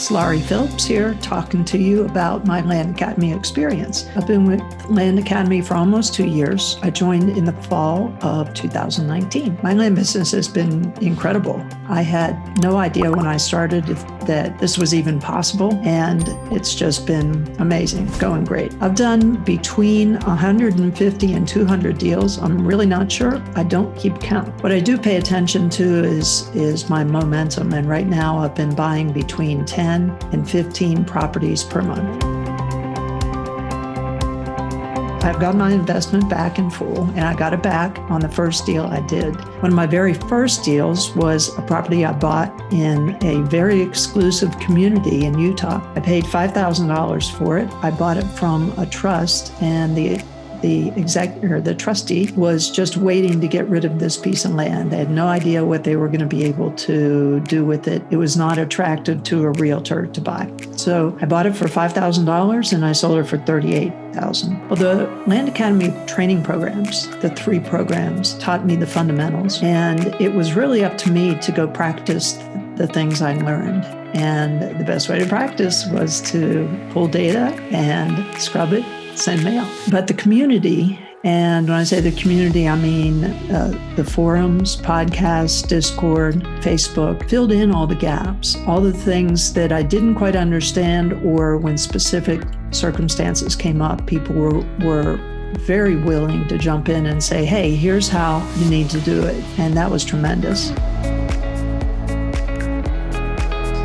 It's Laurie Phillips here talking to you about my Land Academy experience. I've been with Land Academy for almost 2 years. I joined in the fall of 2019. My land business has been incredible. I had no idea when I started that this was even possible, and it's just been amazing, going great. I've done between 150 and 200 deals. I'm really not sure. I don't keep count. What I do pay attention to is my momentum, and right now I've been buying between 10 and 15 properties per month. I've got my investment back in full, and I got it back on the first deal I did. One of my very first deals was a property I bought in a very exclusive community in Utah. I paid $5,000 for it. I bought it from a trust, and the trustee was just waiting to get rid of this piece of land. They had no idea what they were going to be able to do with it. It was not attractive to a realtor to buy. So I bought it for $5,000 and I sold it for $38,000. Well, the Land Academy training programs, the 3 programs, taught me the fundamentals. And it was really up to me to go practice the things I learned. And the best way to practice was to pull data and scrub it, send mail. But the community, and when I say the community, I mean the forums, podcasts, Discord, Facebook, filled in all the gaps, all the things that I didn't quite understand, or when specific circumstances came up, people were very willing to jump in and say, hey, here's how you need to do it. And that was tremendous.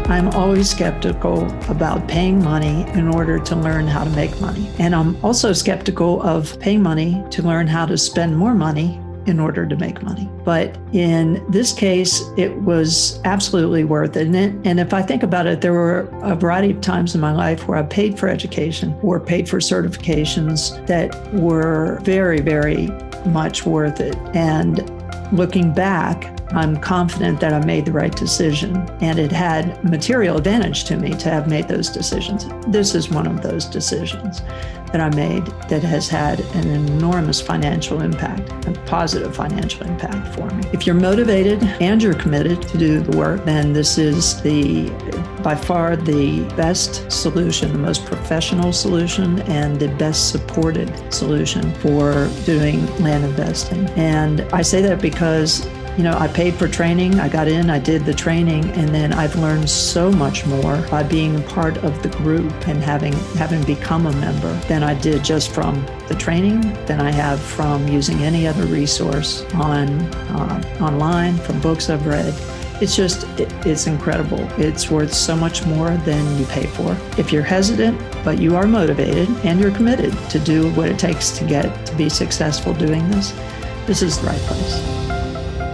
I'm always skeptical about paying money in order to learn how to make money. And I'm also skeptical of paying money to learn how to spend more money in order to make money. But in this case, it was absolutely worth it. And if I think about it, there were a variety of times in my life where I paid for education or paid for certifications that were very, very much worth it. And looking back, I'm confident that I made the right decision, and it had material advantage to me to have made those decisions. This is one of those decisions that I made that has had an enormous financial impact, a positive financial impact for me. If you're motivated and you're committed to do the work, then this is by far the best solution, the most professional solution, and the best supported solution for doing land investing. And I say that because I paid for training, I got in, I did the training, and then I've learned so much more by being part of the group and having become a member than I did just from the training, than I have from using any other resource online, from books I've read. It's incredible. It's worth so much more than you pay for. If you're hesitant, but you are motivated and you're committed to do what it takes to be successful doing this is the right place.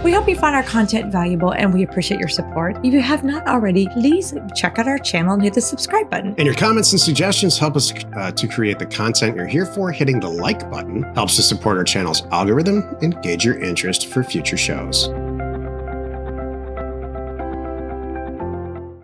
We hope you found our content valuable, and we appreciate your support. If you have not already, please check out our channel and hit the subscribe button. And your comments and suggestions help us to create the content you're here for. Hitting the like button helps to support our channel's algorithm and gauge your interest for future shows.